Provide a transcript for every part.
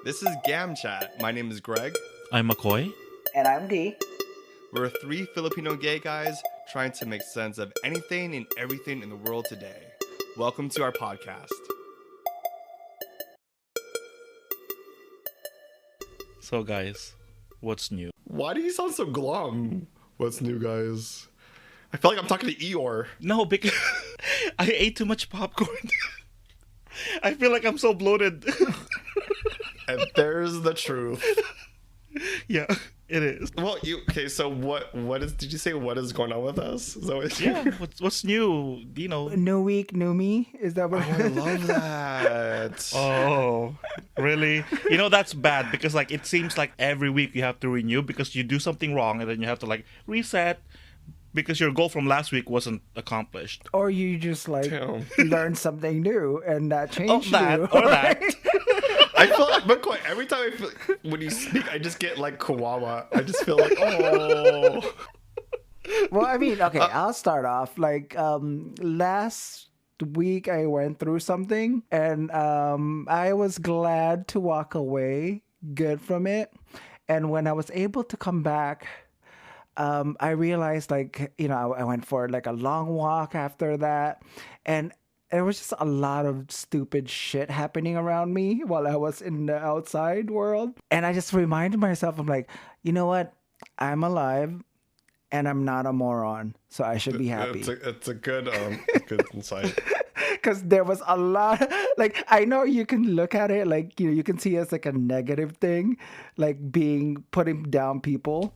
This is Gam Chat. My name is Greg. I'm McCoy. And I'm D. We're three Filipino gay guys trying to make sense of anything and everything in the world today. Welcome to our podcast. So guys, what's new? Why do you sound so glum? What's new, guys? I feel like I'm talking to Eeyore. No, because I ate too much popcorn. I feel like I'm so bloated. And there's the truth. Yeah, it is. Well, so what did you say what is going on with us? Is that what Yeah, what's new? You know. New week, new me. Is that what? I love that. Oh, really? You know, that's bad because like it seems like every week you have to renew because you do something wrong and then you have to like reset because your goal from last week wasn't accomplished. Or you just like Damn. learn something new and that changed that, you. or that. I feel like, McCoy, every time when you speak, I just get like Kawawa. I just feel like, oh. Well, I mean, okay, I'll start off. Like last week, I went through something, and I was glad to walk away good from it. And when I was able to come back, I realized, like, you know, I went for like a long walk after that, and there was just a lot of stupid shit happening around me while I was in the outside world. And I just reminded myself, I'm like, you know what? I'm alive and I'm not a moron. So I should be happy. It's a good insight. Because there was a lot, like, I know you can look at it like, you know, you can see it as like a negative thing, like putting down people.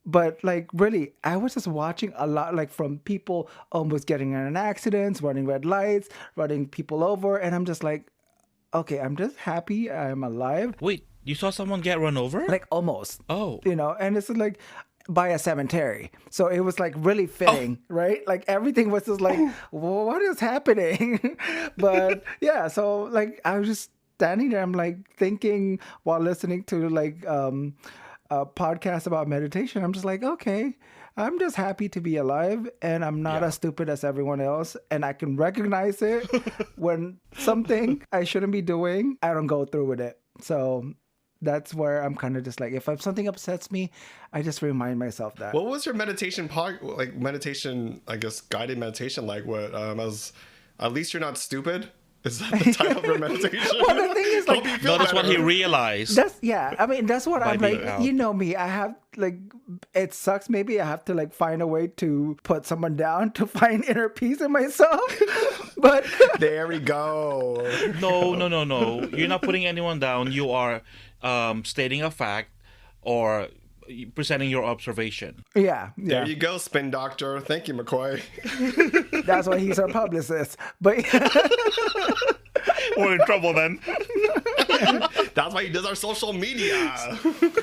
But like really, I was just watching a lot, like from people almost getting in accidents, running red lights, running people over. And I'm just like, okay, I'm just happy I'm alive. Wait, you saw someone get run over? Like almost. Oh. You know, and it's like by a cemetery. So it was like really fitting, right? Like everything was just like, what is happening? But yeah, so like I was just standing there. I'm like thinking while listening to like, a podcast about meditation. I'm just like, okay, I'm just happy to be alive and I'm not as stupid as everyone else. And I can recognize it when something I shouldn't be doing, I don't go through with it. So that's where I'm kind of just like, if something upsets me, I just remind myself that. What was your meditation, I guess, guided meditation like? What, at least you're not stupid? Is that the title of your meditation? Well, the thing is, like, No, that's what he realized. That's what I'm like, out. you know me, I have, like, it sucks. Maybe I have to, like, find a way to put someone down to find inner peace in myself. But there we go. No. You're not putting anyone down. You are stating a fact or presenting your observation. yeah. There you go, spin doctor. Thank you, McCoy. That's why he's our publicist. But We're in trouble then. That's why he does our social media.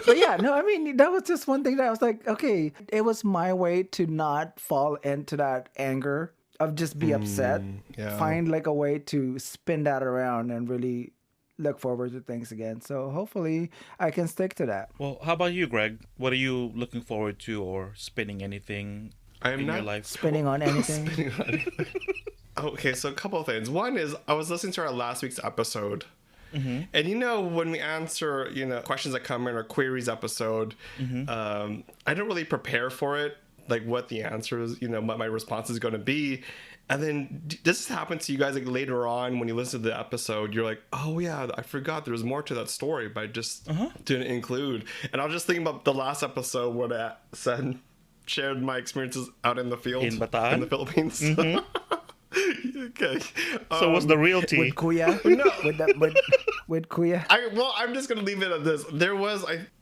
But yeah, no, I mean, that was just one thing that I was like, okay, it was my way to not fall into that anger of just be upset. Yeah. Find like a way to spin that around and really look forward to things again. So hopefully I can stick to that. Well, how about you, Greg? What are you looking forward to or spinning anything in your life? Spinning on anything. Okay, so a couple of things. One is I was listening to our last week's episode. Mm-hmm. And you know, when we answer, questions that come in our queries episode, I don't really prepare for it, like what the answer is, what my response is going to be. And then this happens to you guys like later on when you listen to the episode, you're like, oh yeah, I forgot there was more to that story, but I just didn't include. And I was just thinking about the last episode when I shared my experiences out in the field In Bataan? in the Philippines. Mm-hmm. Okay. So what's the real tea? With Kuya? No. With Kuya? I'm just gonna leave it at this.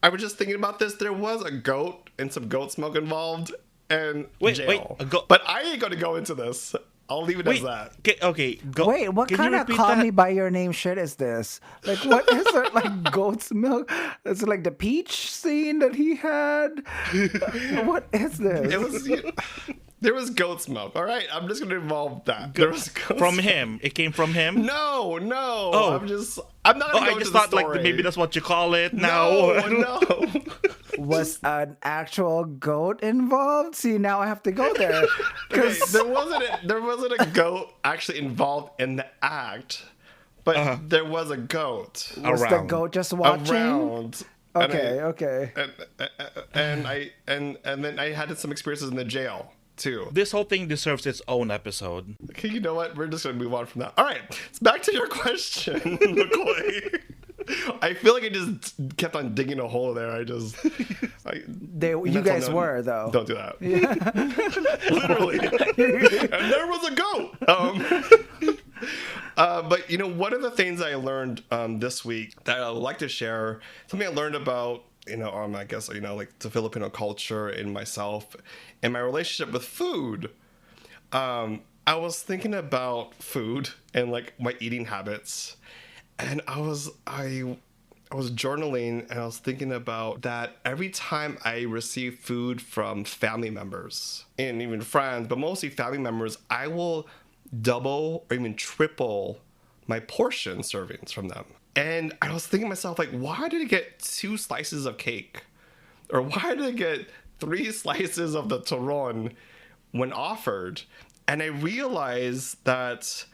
I was just thinking about this. There was a goat and some goat smoke involved, and jail. a goat. But I ain't gonna go into this. I'll leave it as that. Okay. Wait, what kind of call me by your name shit is this? Like, what is it? Like goat's milk? Is it like the peach scene that he had? What is this? It was. There was goat's milk. All right, I'm just gonna involve that. There was from him. It came from him. No. Oh. I'm not. Gonna I go just into thought the story. like maybe that's what you call it now. No. Was an actual goat involved? See, now I have to go there. Okay, there wasn't a goat actually involved in the act, but there was a goat Was the goat just watching? around. Okay. And then I had some experiences in the jail too. This whole thing deserves its own episode. Okay, you know what? We're just gonna move on from that. All right, it's back to your question, McCoy. I feel like I just kept on digging a hole there. You guys were though. Don't do that. Literally. And there was a goat. But one of the things I learned this week that I would like to share, something I learned about, I guess, like the Filipino culture and myself and my relationship with food. I was thinking about food and like my eating habits, and I was journaling, and I was thinking about that every time I receive food from family members and even friends, but mostly family members, I will double or even triple my portion servings from them. And I was thinking to myself, like, why did I get 2 slices of cake? Or why did I get 3 slices of the turon when offered? And I realized that,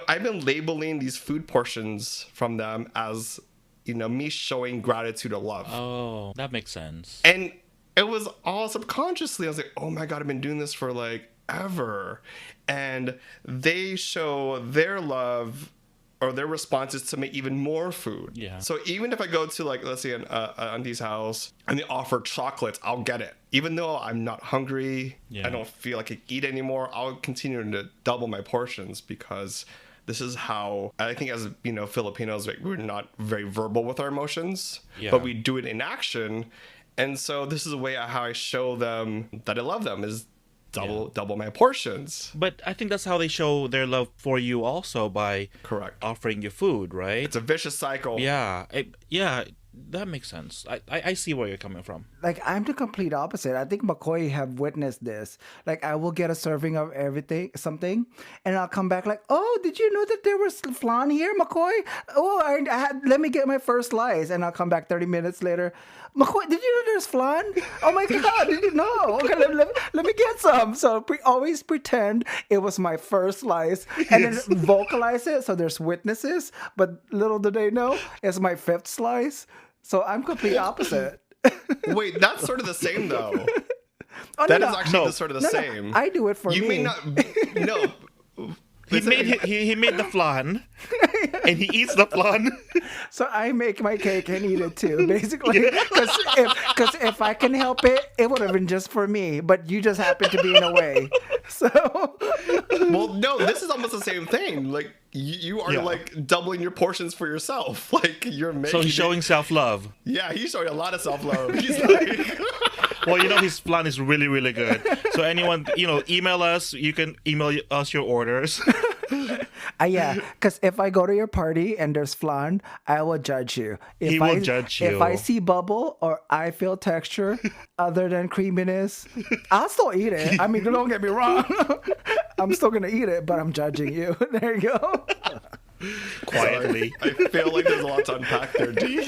I've been labeling these food portions from them as, me showing gratitude or love. Oh, that makes sense. And it was all subconsciously. I was like, oh my God, I've been doing this for like ever. And they show their love or their responses to make even more food. Yeah. So even if I go to, like, let's say an auntie's house and they offer chocolates, I'll get it. Even though I'm not hungry, I don't feel like I can eat anymore, I'll continue to double my portions, because this is how, I think, as Filipinos, like, we're not very verbal with our emotions, but we do it in action. And so this is a way how I show them that I love them, is double my portions. But I think that's how they show their love for you also, by offering you food, right? It's a vicious cycle. Yeah. That makes sense. I see where you're coming from. Like, I'm the complete opposite. I think McCoy have witnessed this. Like, I will get a serving of something, and I'll come back like, oh, did you know that there was flan here, McCoy? Oh, let me get my first slice. And I'll come back 30 minutes later. McCoy, did you know there's flan? Oh my God, did you know? Okay, let me get some. So always pretend it was my first slice, and then vocalize it so there's witnesses. But little do they know, it's my 5th slice. So I'm complete opposite. Wait, that's sort of the same though. Oh, that is actually sort of the same. I do it for you me. You may not. No. He made the flan, and he eats the flan. So I make my cake and eat it too, basically. Because if I can help it, it would have been just for me. But you just happen to be in a way. So. Well, no, this is almost the same thing. Like, you are like doubling your portions for yourself. Like, you're making. So he's showing self-love. Yeah, he's showing a lot of self-love. He's like. Well, his flan is really, really good. So anyone, email us. You can email us your orders. Yeah, because if I go to your party and there's flan, I will judge you. He will judge you. If I see bubble or I feel texture other than creaminess, I'll still eat it. I mean, don't get me wrong. I'm still going to eat it, but I'm judging you. There you go. Quietly. I feel like there's a lot to unpack there, D.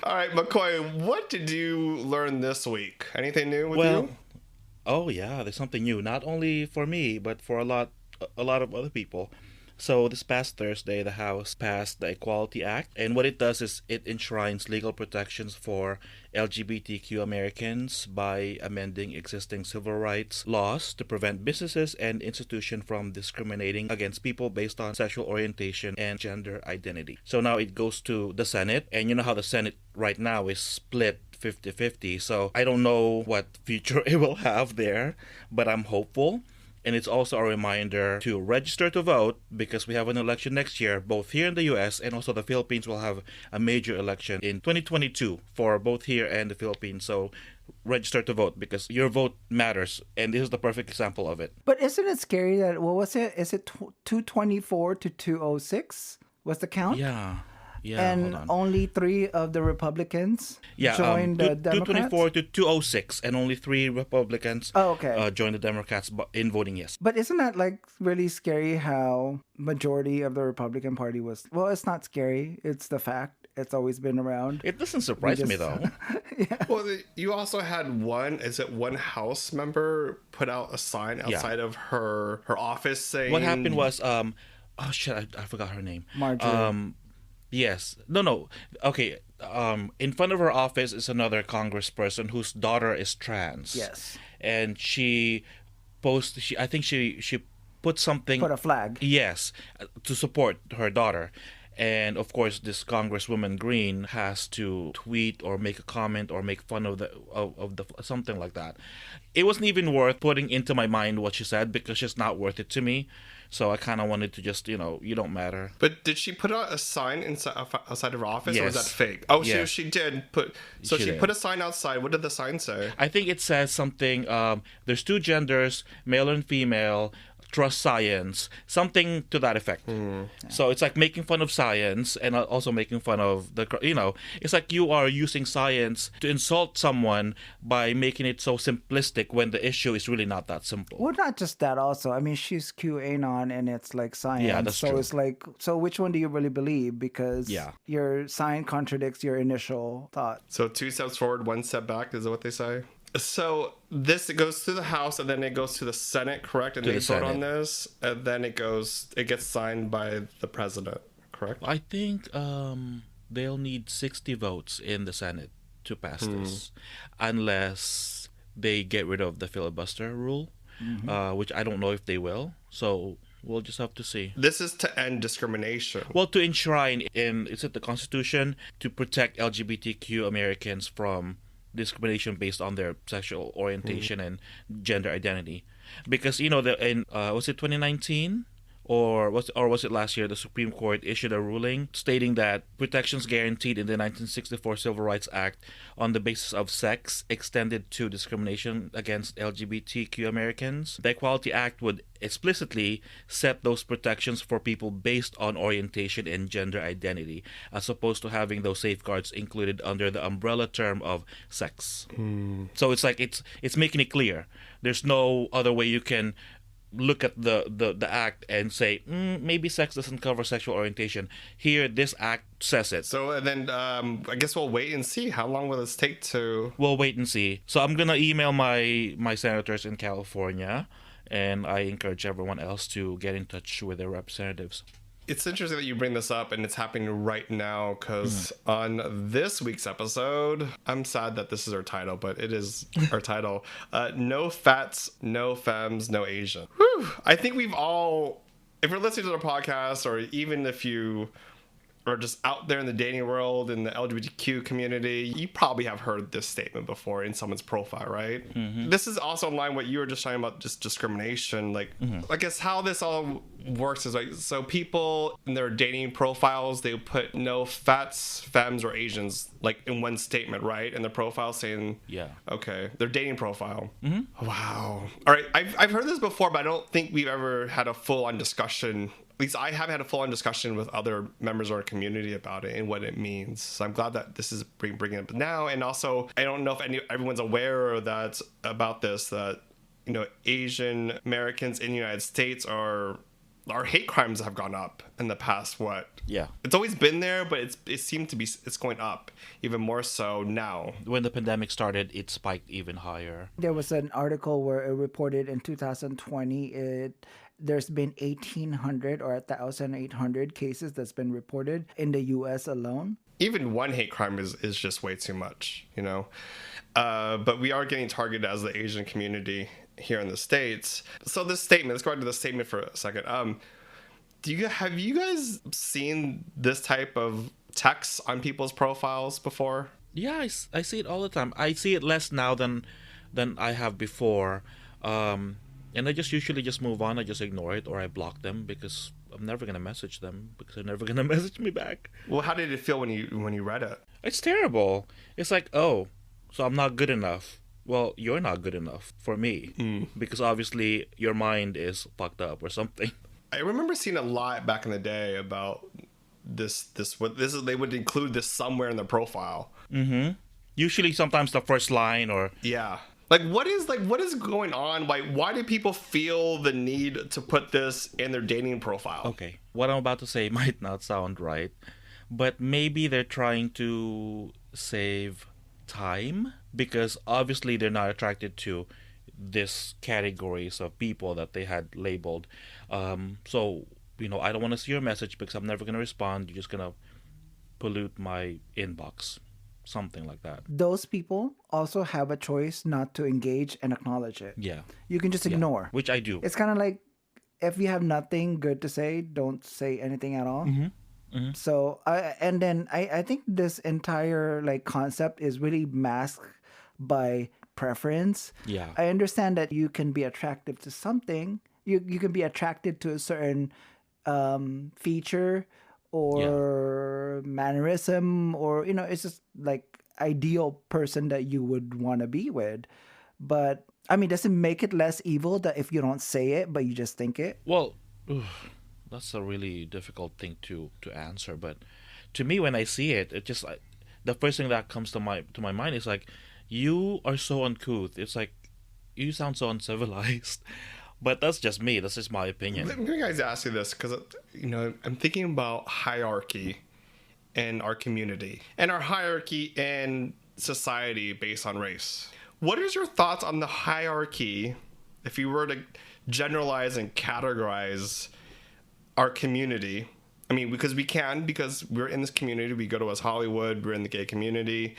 All right, McCoy, what did you learn this week? Anything new with you? Oh yeah, there's something new. Not only for me, but for a lot of other people. So this past Thursday, the House passed the Equality Act, and what it does is it enshrines legal protections for LGBTQ Americans by amending existing civil rights laws to prevent businesses and institutions from discriminating against people based on sexual orientation and gender identity. So now it goes to the Senate, and you know how the Senate right now is split 50-50. So I don't know what future it will have there, but I'm hopeful. And it's also a reminder to register to vote, because we have an election next year, both here in the US, and also the Philippines will have a major election in 2022 for both here and the Philippines. So register to vote, because your vote matters, and this is the perfect example of it. But isn't it scary that, what was it? Is it 224 to 206 was the count? Yeah. And only 3 of the Republicans joined the Democrats? 224 to 206, and only 3 Republicans joined the Democrats in voting yes. But isn't that like really scary how majority of the Republican Party was, well, it's not scary, it's the fact, It's always been around. It doesn't surprise me, just- though. Well, you also had one House member put out a sign outside of her office saying... What happened was, oh shit, I forgot her name. Marjorie. Yes. No. Okay. In front of her office is another congressperson whose daughter is trans. Yes. And she I think she put something... Put a flag. Yes, to support her daughter. And of course, this Congresswoman Green has to tweet or make a comment or make fun of the something like that. It wasn't even worth putting into my mind what she said because it's not worth it to me. So I kind of wanted to just, you don't matter. But did she put out a sign outside of her office, or was Yes. that fake? Oh, Yes. she did put... So She she did. put a sign outside. What did the sign say? I think it says something, there's two genders, male and female, trust science, something to that effect. So it's like making fun of science and also making fun of it's like you are using science to insult someone by making it so simplistic when the issue is really not that simple. Well, not just that. Also, I mean, she's QAnon, and it's like science. Yeah, that's so true. it's like, so which one do you really believe? Because Yeah. your sign contradicts your initial thought. So 2 steps forward, 1 step back. Is that what they say? So this, it goes through the House, and then it goes to the Senate, correct? And To they the vote on Senate. this, and then it gets signed by the president, correct? I think they'll need 60 votes in the Senate to pass this, unless they get rid of the filibuster rule, which I don't know if they will. So we'll just have to see. This is to end discrimination. Well, to enshrine is it the Constitution to protect LGBTQ Americans from discrimination based on their sexual orientation and gender identity, because was it 2019 or was it last year, the Supreme Court issued a ruling stating that protections guaranteed in the 1964 Civil Rights Act on the basis of sex extended to discrimination against LGBTQ Americans. The Equality Act would explicitly set those protections for people based on orientation and gender identity, as opposed to having those safeguards included under the umbrella term of sex. So it's like it's making it clear. There's no other way you can look at the act and say maybe sex doesn't cover sexual orientation. Here, this act says it. So and then I guess we'll wait and see. How long will this take to... We'll wait and see. So I'm gonna email my senators in California, and I encourage everyone else to get in touch with their representatives. It's interesting that you bring this up, and it's happening right now, because on this week's episode, I'm sad that this is our title, but it is our title. No fats, no femmes, no Asian. Whew. I think we've all, if you're listening to the podcast, or even if you are just out there in the dating world, in the LGBTQ community, you probably have heard this statement before in someone's profile, right? This is also in line with what you were just talking about, just discrimination. Like, I guess how this all works is like, so people in their dating profiles, they put no fats, femmes, or Asians, like in one statement, right? In the profile saying, Yeah. okay, their dating profile. Wow. All right, I've heard this before, but I don't think we've ever had a full-on discussion. At least I haven't had a full-on discussion with other members of our community about it and what it means. So I'm glad that this is bringing it up now. And also, I don't know if everyone's aware about this, that Asian Americans in the United States our hate crimes have gone up in the past. Yeah. It's always been there, but it's going up even more so now. When the pandemic started, it spiked even higher. There was an article where it reported in 2020 there's been 1,800 or 1,800 cases that's been reported in the U.S. alone. Even one hate crime is just way too much, But we are getting targeted as the Asian community here in the States. So this statement, let's go back to the statement for a second. Have you guys seen this type of text on people's profiles before? Yeah, I see it all the time. I see it less now than I have before. And I just usually just move on. I just ignore it or I block them because I'm never going to message them because they're never going to message me back. Well, how did it feel when you read it? It's terrible. It's like, oh, so I'm not good enough. Well, you're not good enough for me because obviously your mind is fucked up or something. I remember seeing a lot back in the day about they would include this somewhere in the profile. Usually sometimes the first line or... Yeah. What is going on? Why do people feel the need to put this in their dating profile? Okay, what I'm about to say might not sound right, but maybe they're trying to save time because obviously they're not attracted to this categories of people that they had labeled. So I don't want to see your message because I'm never gonna respond. You're just gonna pollute my inbox, something like that. Those people also have a choice not to engage and acknowledge it. Yeah, You can just yeah, ignore. which I do. It's kind of like if you have nothing good to say, don't say anything at all. So I think this entire like concept is really masked by preference. Yeah, I understand that you can be attractive to something. You can be attracted to a certain feature or mannerism, or it's just like ideal person that you would want to be with. But I mean, does it make it less evil that if you don't say it but you just think it? well, that's a really difficult thing to answer. But to me, when I see it, the first thing that comes to my mind is like, you are so uncouth. It's like you sound so uncivilized. But that's just me. That's just my opinion. Let me guys ask you this because I'm thinking about hierarchy in our community and our hierarchy in society based on race. What is your thoughts on the hierarchy if you were to generalize and categorize our community? I mean, because we're in this community. We go to West Hollywood. We're in the gay community.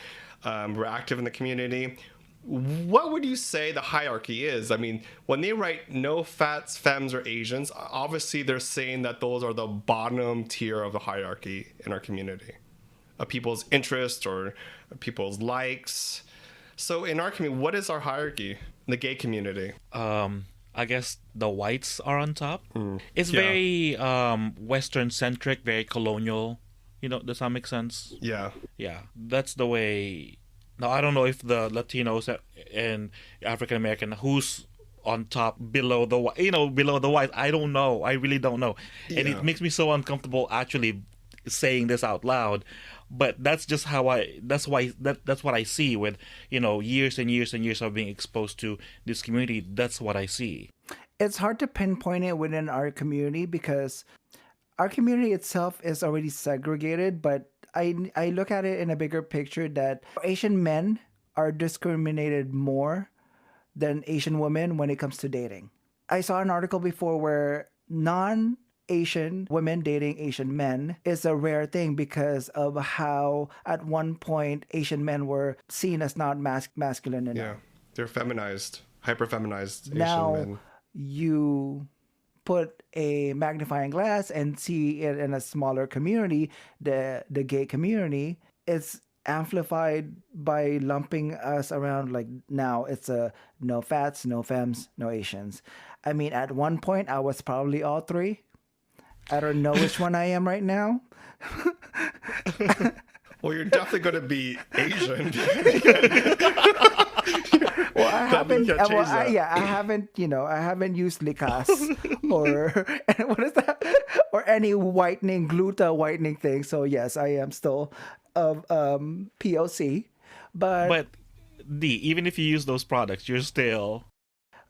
We're active in the community. What would you say the hierarchy is? I mean, when they write no fats, femmes, or Asians, obviously they're saying that those are the bottom tier of the hierarchy in our community, of people's interests or people's likes. So in our community, what is our hierarchy in the gay community? I guess the whites are on top. It's Yeah. very Western centric, very colonial. Does that make sense? Yeah. Yeah, that's the way. Now I don't know if the Latinos and African American who's on top below below the whites. I don't know. I really don't know, and Yeah. it makes me so uncomfortable actually saying this out loud. But that's just how that's what I see with years and years and years of being exposed to this community. That's what I see. It's hard to pinpoint it within our community because our community itself is already segregated, but I look at it in a bigger picture that Asian men are discriminated more than Asian women when it comes to dating. I saw an article before where non-Asian women dating Asian men is a rare thing because of how at one point Asian men were seen as not masculine enough. Yeah. They're feminized, hyper feminized Asian Now men. you put a magnifying glass and see it in a smaller community, the gay community, it's amplified by lumping us around like now it's a no fats, no femmes, no Asians. I mean, at one point I was probably all three. I don't know which one I am right now. Well, you're definitely going to be Asian. Well, I haven't. can't change that. I haven't. I haven't used Licas or what is that? Or any gluta whitening thing. So yes, I am still of POC, But even if you use those products, you're still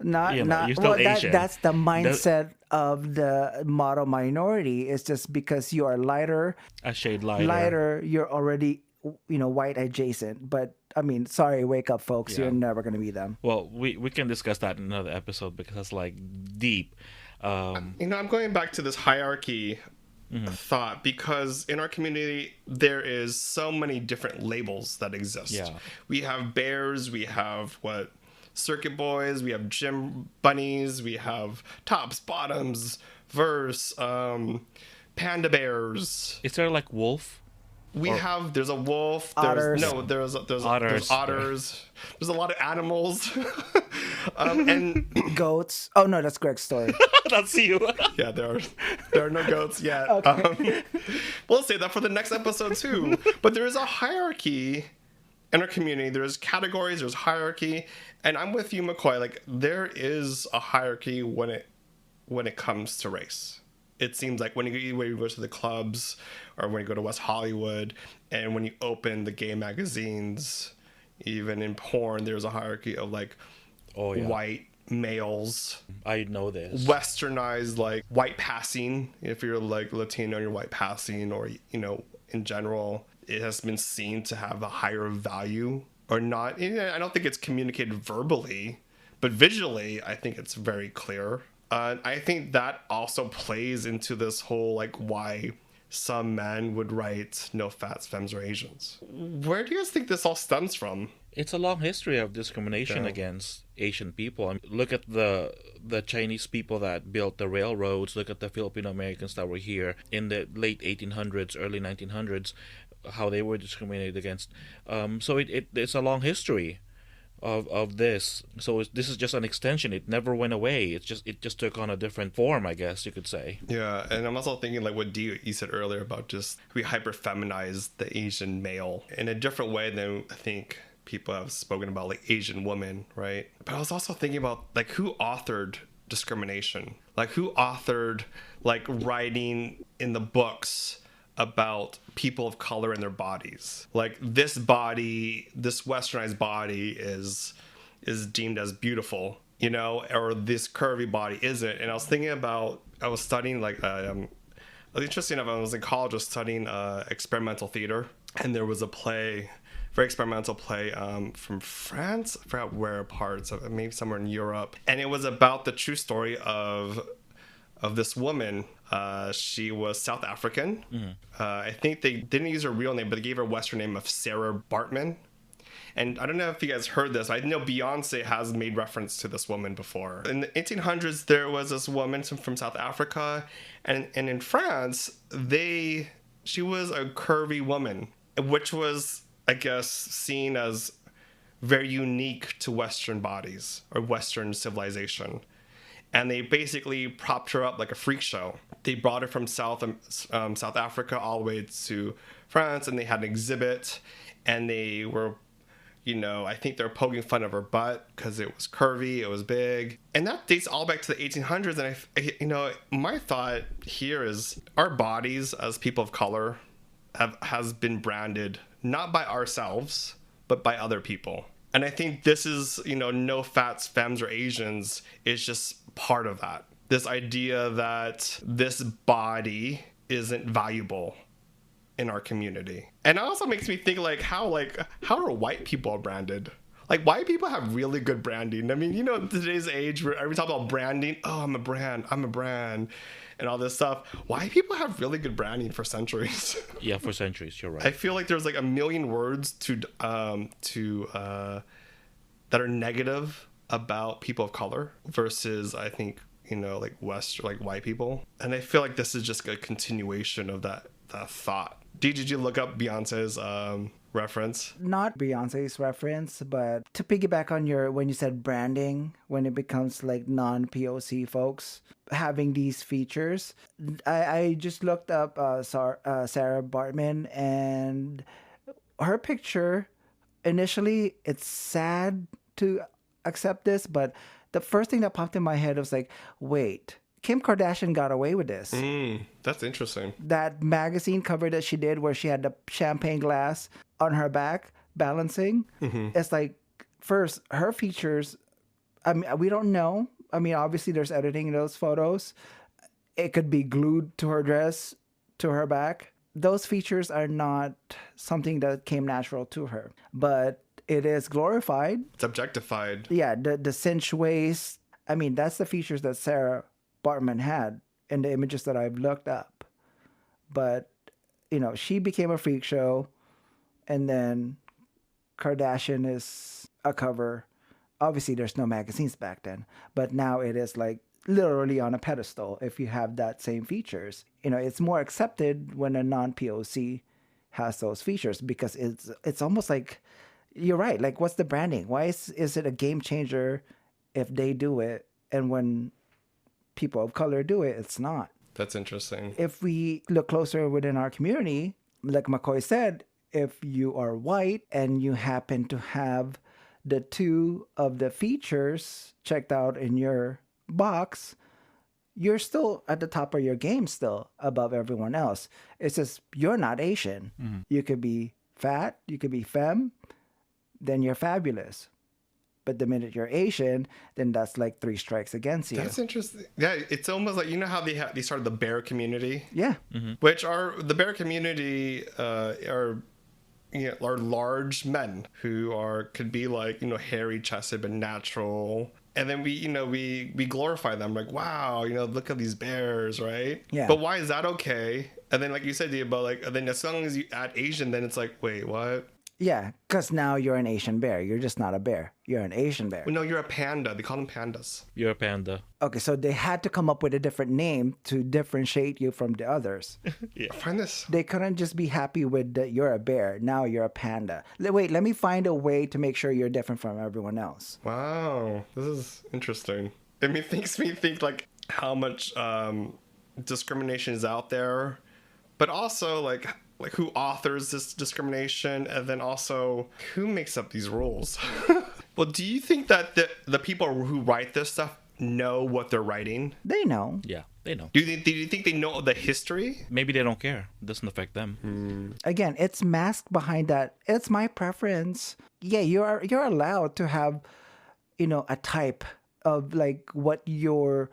not you're still Asian. that's the mindset of the model minority. It's just because you are lighter, a shade lighter. you're already white adjacent. But I mean, sorry, wake up, folks. Yeah. You're never gonna be them. Well, we can discuss that in another episode because that's like deep. I'm going back to this hierarchy thought because in our community there is so many different labels that exist. Yeah. We have bears, we have circuit boys, we have gym bunnies, we have tops, bottoms, verse, panda bears. Is there like wolf? There's a wolf, Otters. there's Otters. otters. There's a lot of animals. And Goats. Oh no, that's Greg's story. That's you. yeah, there are no goats yet. Okay. We'll save that for the next episode too. But there is a hierarchy in our community. There's categories. There's hierarchy, and I'm with you, McCoy. Like there is a hierarchy when it comes to race. It seems like when you go to the clubs or when you go to West Hollywood and when you open the gay magazines, even in porn, there's a hierarchy of like white males. I know this. Westernized, like white passing. If you're like Latino, you're white passing, or in general, it has been seen to have a higher value or not. I don't think it's communicated verbally, but visually, I think it's very clear. I think that also plays into this whole like why some men would write no fats, femmes, or Asians. Where do you guys think this all stems from? It's a long history of discrimination against Asian people. I mean, look at the Chinese people that built the railroads. Look at the Filipino Americans that were here in the late 1800s, early 1900s, how they were discriminated against. So it's a long history of this. So this is just an extension. It never went away. It just took on a different form, I guess you could say. Yeah, and I'm also thinking like what you said earlier about just we hyper feminize the Asian male in a different way than I think people have spoken about like Asian women, right? But I was also thinking about like who authored discrimination, like who authored like writing in the books about people of color and their bodies. Like this westernized body is deemed as beautiful, or this curvy body isn't. And I was studying like interesting enough, I was in college, was studying experimental theater, and there was a play, very experimental play from France. I forgot where parts of it, maybe somewhere in Europe, and it was about the true story of this woman. She was South African. I think they didn't use her real name, but they gave her a Western name of Sarah Bartman. And I don't know if you guys heard this. I know Beyonce has made reference to this woman before. In the 1800s, there was this woman from South Africa, and in France, she was a curvy woman, which was, I guess, seen as very unique to Western bodies or Western civilization. And they basically propped her up like a freak show. They brought her from South Africa all the way to France, and they had an exhibit, and they were, I think they were poking fun of her butt because it was curvy, it was big. And that dates all back to the 1800s. And my thought here is our bodies as people of color has been branded not by ourselves, but by other people. And I think this is, no fats, femmes, or Asians is just part of that. This idea that this body isn't valuable in our community. And it also makes me think how are white people branded? Like white people have really good branding. I mean, today's age where every time about branding, oh, I'm a brand, and all this stuff. White people have really good branding for centuries. Yeah, for centuries, you're right. I feel like there's like a million words that are negative about people of color versus I think like white people. And I feel like this is just a continuation of that thought. Did you look up Beyonce's reference? Not Beyonce's reference, but to piggyback on when you said branding, when it becomes like non-POC folks having these features, I just looked up Sarah Bartman, and her picture, initially it's sad to accept this, but the first thing that popped in my head was like, wait, Kim Kardashian got away with this. That's interesting. That magazine cover that she did where she had the champagne glass on her back balancing. It's like, first, her features, I mean, we don't know. I mean, obviously there's editing in those photos. It could be glued to her dress, to her back. Those features are not something that came natural to her. But it is glorified. It's objectified. Yeah, the cinch waist. I mean, that's the features that Sarah Bartman had in the images that I've looked up. But, she became a freak show, and then Kardashian is a cover. Obviously, there's no magazines back then, but now it is like literally on a pedestal if you have that same features. It's more accepted when a non-POC has those features because it's almost like, you're right, like what's the branding? Why is it a game changer if they do it, and when people of color do it, it's not? That's interesting. If we look closer within our community, like McCoy said, if you are white and you happen to have the two of the features checked out in your box, you're still at the top of your game, still above everyone else. It's just you're not Asian. You could be fat, you could be femme, then you're fabulous. But the minute you're Asian, then that's like 3 strikes against you. That's interesting. Yeah, it's almost like, you know how they started the bear community? Yeah. Which are the bear community are are large men who could be like, hairy chested but natural. And then we glorify them like, wow, look at these bears, right? Yeah. But why is that okay? And then like you said, about like, and then as long as you add Asian, then it's like, wait, what? Yeah, because now you're an Asian bear. You're just not a bear. You're an Asian bear. Well, no, you're a panda. They call them pandas. You're a panda. Okay, so they had to come up with a different name to differentiate you from the others. Yeah. Find this. They couldn't just be happy with that you're a bear. Now you're a panda. Wait, let me find a way to make sure you're different from everyone else. Wow, this is interesting. It makes me think like how much discrimination is out there, but also like who authors this discrimination, and then also who makes up these rules. Well, do you think that the people who write this stuff know what they're writing? They know. Yeah, they know. Do you think they know the history? Maybe they don't care. It doesn't affect them. Again, it's masked behind that. It's my preference. Yeah, you're allowed to have, a type of like what your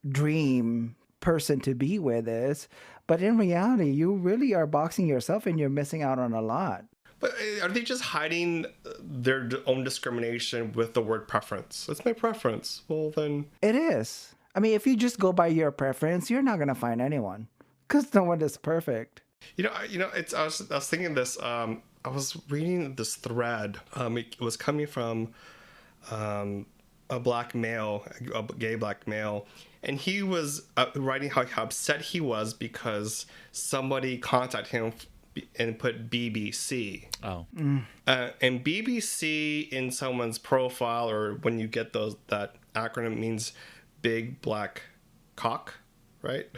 dream person to be with is. But in reality, you really are boxing yourself and you're missing out on a lot. But are they just hiding their own discrimination with the word preference? It's my preference. Well, then... It is. I mean, if you just go by your preference, you're not going to find anyone. Because no one is perfect. I was thinking this. I was reading this thread. It was coming from a black male, a gay black male. And he was writing how upset he was because somebody contacted him and put BBC. Oh. And BBC in someone's profile, or when you get that acronym, means big black cock, right?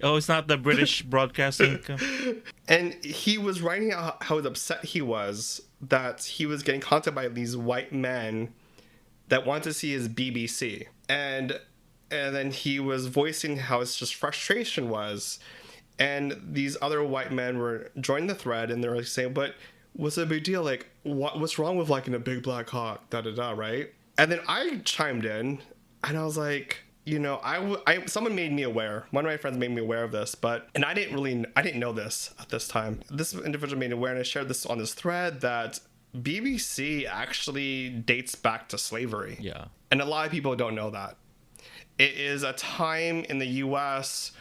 Oh, it's not the British Broadcasting. And he was writing how upset he was that he was getting contacted by these white men that wanted to see his BBC. And then he was voicing how his just frustration was. And these other white men were joining the thread, and they were like saying, but what's the big deal? Like, what's wrong with liking a big black cock? Da-da-da, right? And then I chimed in, and I was like, someone made me aware. One of my friends made me aware of this, and I didn't know this at this time. This individual made me aware, and I shared this on this thread, that BBC actually dates back to slavery. Yeah. And a lot of people don't know that. It is a time in the U.S.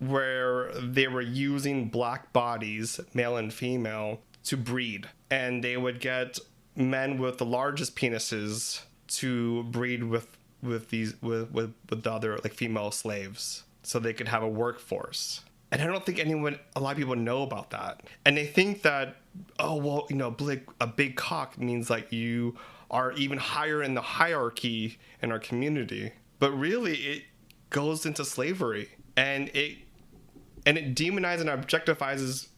where they were using black bodies, male and female, to breed. And they would get men with the largest penises to breed with the other like female slaves, so they could have a workforce. And I don't think a lot of people know about that. And they think that, oh, well, a big cock means like you are even higher in the hierarchy in our community. But really, it goes into slavery. And it demonizes and objectifies,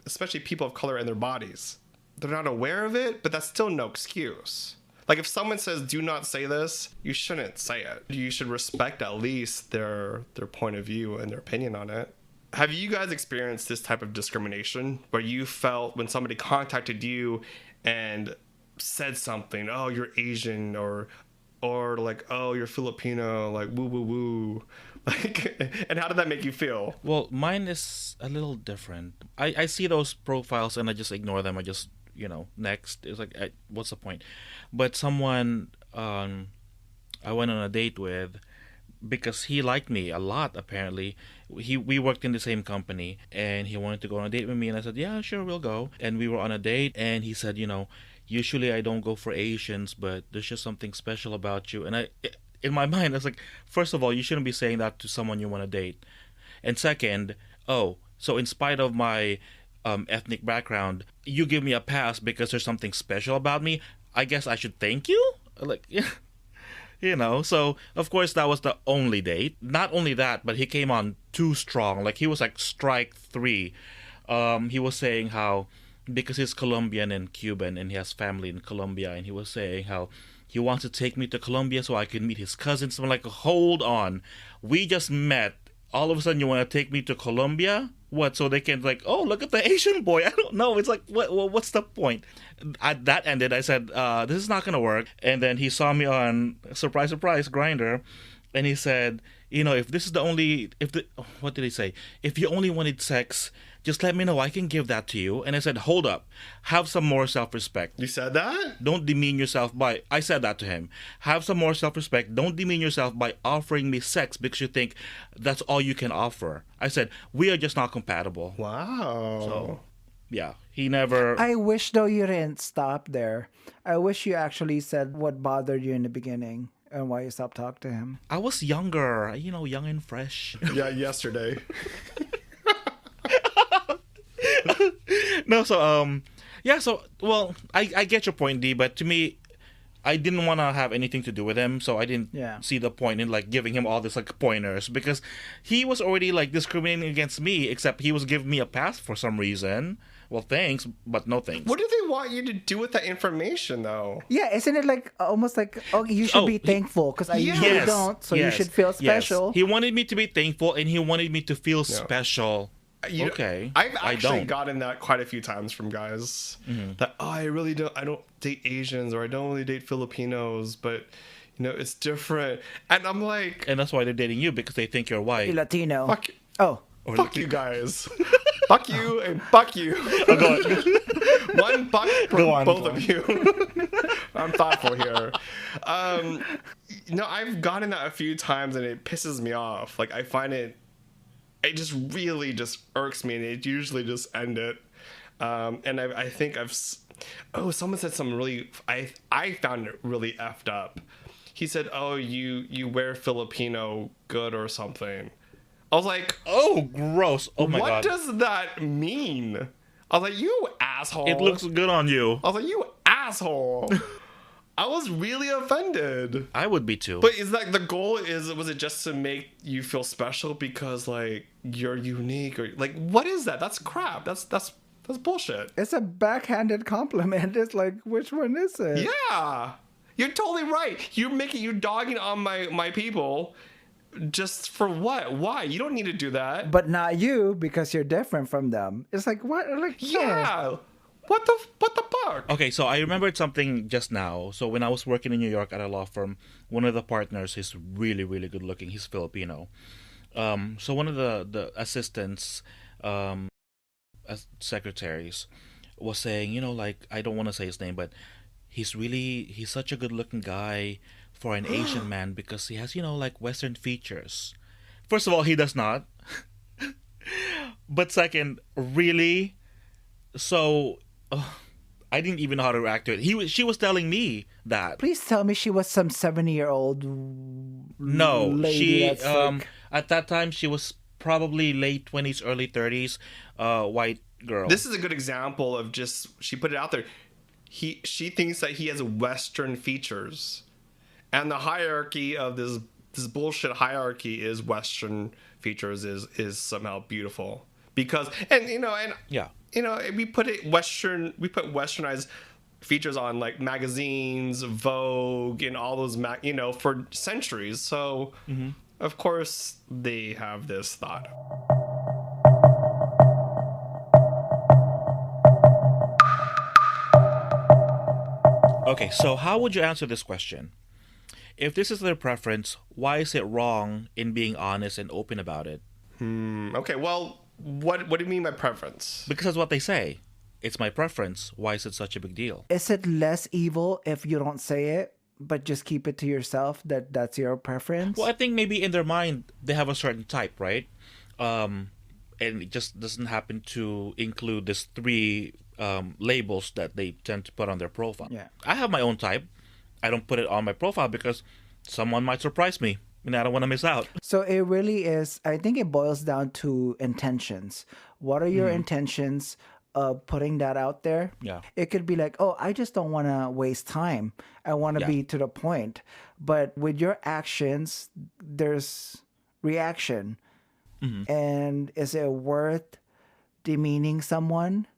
especially people of color and their bodies. They're not aware of it, but that's still no excuse. Like, if someone says, do not say this, you shouldn't say it. You should respect at least their point of view and their opinion on it. Have you guys experienced this type of discrimination where you felt when somebody contacted you and said something, oh, you're Asian, or like, oh, you're Filipino, like, woo, woo, woo. Like, and how did that make you feel? Well, mine is a little different. I see those profiles and I just ignore them. I just, next. It's like, what's the point? But someone I went on a date with, because he liked me a lot, apparently. We worked in the same company, and he wanted to go on a date with me, and I said, yeah, sure, we'll go. And we were on a date, and he said, usually I don't go for Asians, but there's just something special about you. And in my mind, I was like, first of all, you shouldn't be saying that to someone you want to date. And second, so in spite of my ethnic background, you give me a pass because there's something special about me. I guess I should thank you? Like, so of course that was the only date. Not only that, but he came on too strong. Like, he was like strike 3. He was saying how, because he's Colombian and Cuban and he has family in Colombia, and he was saying how he wants to take me to Colombia so I can meet his cousins. I'm like, hold on. We just met. All of a sudden you want to take me to Colombia? What? So they can like, oh, look at the Asian boy. I don't know. It's like, what's the point? That ended. I said, this is not gonna work. And then he saw me on surprise, surprise, Grinder, and he said, if this is the only, what did he say? If you only wanted sex, just let me know. I can give that to you. And I said, hold up, have some more self-respect. You said that? Don't demean yourself by, I said that to him. Have some more self-respect. Don't demean yourself by offering me sex because you think that's all you can offer. I said, we are just not compatible. Wow. So, yeah, he never... I wish, though, you didn't stop there. I wish you actually said what bothered you in the beginning and why you stopped talking to him. I was younger, young and fresh. Yeah, yesterday. No, so well, I get your point, D, but to me, I didn't want to have anything to do with him, so I didn't see the point in like giving him all this like pointers because he was already like discriminating against me, except he was giving me a pass for some reason. Well, thanks, but no thanks. What do they want you to do with that information, though? Yeah, isn't it like almost like, okay, you should be thankful because I usually don't, so you should feel special. Yes. He wanted me to be thankful and he wanted me to feel special. Okay. I've actually gotten that quite a few times from guys that I don't date Asians or I don't really date Filipinos, but it's different. And I'm like, and that's why they're dating you because they think you're white. Latino. Fuck, fuck you guys. Fuck you and fuck you. Oh, go on. One fuck for both of you. I'm thoughtful here. I've gotten that a few times and it pisses me off. Like I find it just really just irks me and it usually just end it. And I think someone said something really, I found it really effed up. He said, oh, you wear Filipino good or something. I was like, oh, gross. Oh my God. What does that mean? I was like, you asshole. It looks good on you. I was like, you asshole. I was really offended. I would be too. But is that the goal? Was it just to make you feel special because like you're unique or like what is that? That's crap. That's bullshit. It's a backhanded compliment. It's like, which one is it? Yeah, you're totally right. You're dogging on my people. Just for what? Why? You don't need to do that. But not you because you're different from them. It's like what? Like yeah. What the fuck? Okay, so I remembered something just now. So when I was working in New York at a law firm, one of the partners is really, really good looking. He's Filipino. So one of the assistants, as secretaries, was saying, like I don't want to say his name, but he's such a good looking guy for an Asian man because he has like Western features. First of all, he does not. But second, really, so. I didn't even know how to react to it. She was telling me that. Please tell me she was some 70-year-old. No, lady she that's at that time she was probably late 20s, early 30s, white girl. This is a good example of just she put it out there. She thinks that he has Western features, and the hierarchy of this bullshit hierarchy is Western features is somehow beautiful because yeah. We put westernized features on like magazines, Vogue, and all those for centuries. So of course they have this thought. Okay, so how would you answer this question? If this is their preference, why is it wrong in being honest and open about it? Okay, well, what do you mean by preference? Because that's what they say. It's my preference. Why is it such a big deal? Is it less evil if you don't say it, but just keep it to yourself that's your preference? Well, I think maybe in their mind, they have a certain type, right? And it just doesn't happen to include these three labels that they tend to put on their profile. Yeah. I have my own type. I don't put it on my profile because someone might surprise me. And I don't want to miss out. So it really is, I think it boils down to intentions. What are your intentions of putting that out there? Yeah. It could be like, oh, I just don't want to waste time. I want to be to the point. But with your actions, there's reaction. And is it worth demeaning someone?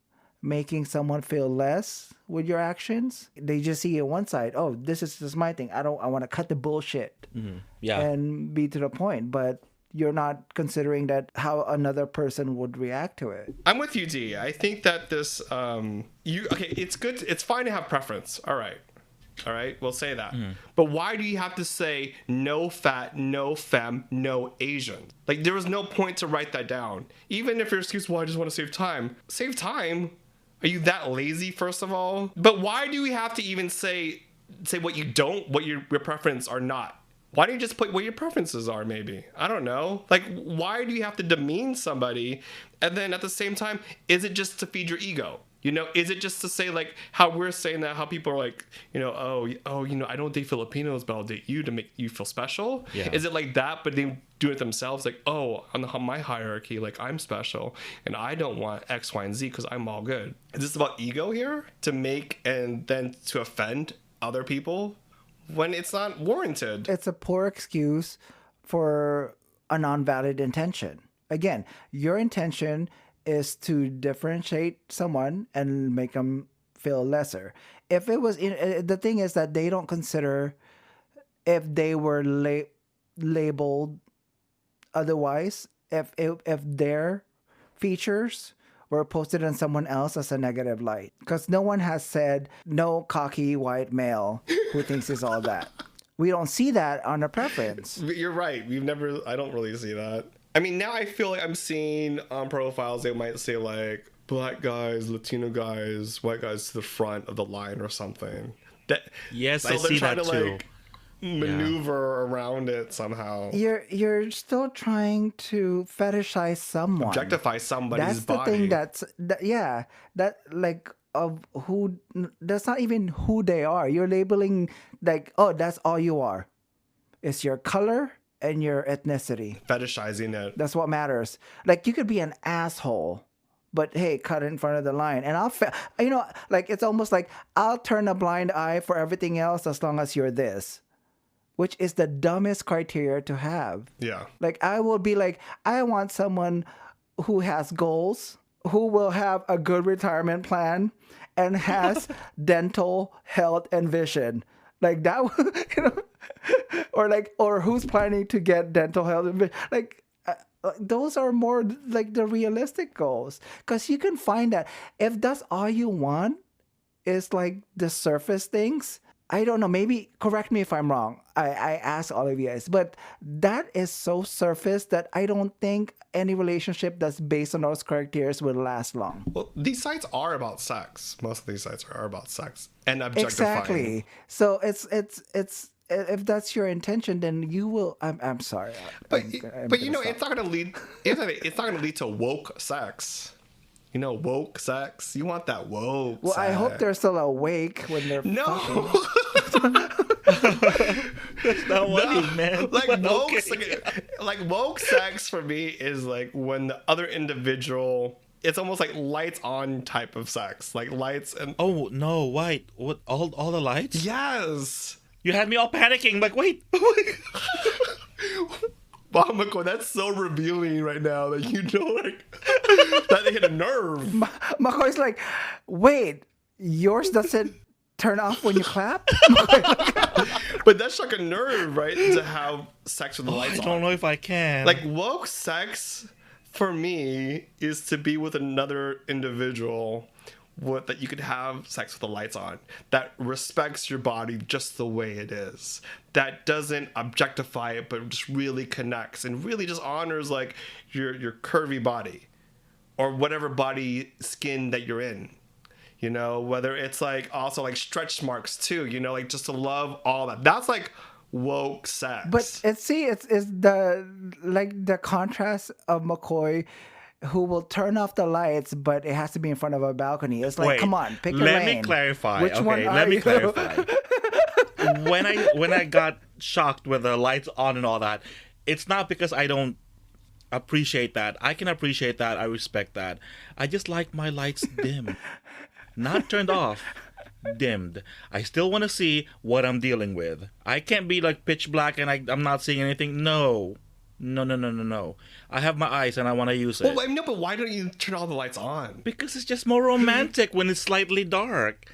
Making someone feel less with your actions? They just see it one side. Oh, this is just my thing. I want to cut the bullshit Yeah. and be to the point. But you're not considering that how another person would react to it. I'm with you, D. I think that this it's good. It's fine to have preference. All right, we'll say that. But why do you have to say no fat, no femme, no Asian? Like, there was no point to write that down. Even if your excuse, well, I just want to save time. Save time? Are you that lazy, first of all? But why do we have to even say what you don't, what your preference are not? Why don't you just put what your preferences are, maybe? I don't know. Like, why do you have to demean somebody? And then at the same time, is it just to feed your ego? You know, is it just to say, like, how we're saying that, how people are like, you know, I don't date Filipinos, but I'll date you to make you feel special? Yeah. Is it like that, but they do it themselves? Like, on my hierarchy, like, I'm special, and I don't want X, Y, and Z because I'm all good. Is this about ego here? To make and then to offend other people when it's not warranted? It's a poor excuse for a non-valid intention. Again, your intention is to differentiate someone and make them feel lesser. If it was the thing is that they don't consider if they were labeled otherwise, if their features were posted on someone else as a negative light, because no one has said no cocky white male who thinks he's all that. We don't see that on a preference. You're right. I don't really see that. I mean, now I feel like I'm seeing on profiles, they might say like black guys, Latino guys, white guys to the front of the line or something. Yes, I see that too. Like, maneuver around it somehow. You're still trying to fetishize someone. Objectify somebody's body. That's the thing that's not even who they are. You're labeling like, oh, that's all you are. It's your color and your ethnicity. Fetishizing it. That's what matters. Like, you could be an asshole, but hey, cut it in front of the line. And like, it's almost like I'll turn a blind eye for everything else as long as you're this, which is the dumbest criteria to have. Yeah. Like, I will be like, I want someone who has goals, who will have a good retirement plan, and has dental, health, and vision. Like that, or who's planning to get dental health and vision. Like, those are more like the realistic goals. Because you can find that if that's all you want is like the surface things, I don't know, maybe correct me if I'm wrong. I ask all of you guys, but that is so surface that I don't think any relationship that's based on those criteria will last long. Well, these sites are about sex. Most of these sites are about sex and objectifying. Exactly. So it's if that's your intention, then you will. I'm sorry. But you know, it's not going to lead. It's not going to lead to woke sex. You know, woke sex. You want that woke. Well, sex. I hope they're still awake when they're That's not what he meant. Like woke, okay. like woke sex for me is like when the other individual. It's almost like lights on type of sex, like lights and. Oh no! Wait, what? All the lights? Yes. You had me all panicking. Like, wait. Wow, McCoy, that's so revealing right now that you know, like, that they hit a nerve. McCoy's like, wait, yours doesn't turn off when you clap? But that's like a nerve, right? To have sex with the lights on. I don't know if I can. Like, woke sex, for me, is to be with another individual that you could have sex with the lights on, that respects your body just the way it is, that doesn't objectify it, but just really connects and really just honors like your curvy body or whatever body skin that you're in. You know, whether it's like also like stretch marks too, you know, like just to love all that. That's like woke sex. But it's the contrast of McCoy, who will turn off the lights, but it has to be in front of a balcony. It's like, come on, pick your lane. Let me clarify. Which one let me you? clarify. when I got shocked with the lights on and all that, it's not because I don't appreciate that. I can appreciate that. I respect that. I just like my lights dim, not turned off. Dimmed. I still want to see what I'm dealing with. I can't be like pitch black and I'm not seeing anything. No. I have my eyes and I want to use it. Well, no, but why don't you turn all the lights on? Because it's just more romantic when it's slightly dark.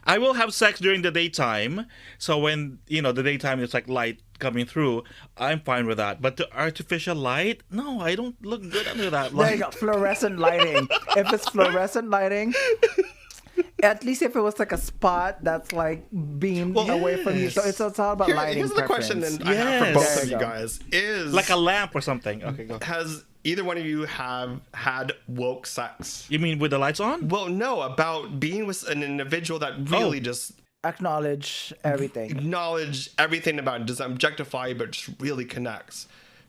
I will have sex during the daytime. So when, the daytime is like light coming through, I'm fine with that. But the artificial light, no, I don't look good under that There you light. go, fluorescent lighting. If it's fluorescent lighting, at least if it was like a spot that's like beamed away from you. So it's all about lighting. Here's the question preference. then I have for Yes. both There of you you go. guys: is Like a lamp or something. Okay, go. has either one of you have had woke sex? You mean with the lights on? Well, no, about being with an individual that really just Acknowledge everything. acknowledge everything about it, doesn't objectify, but just really connects.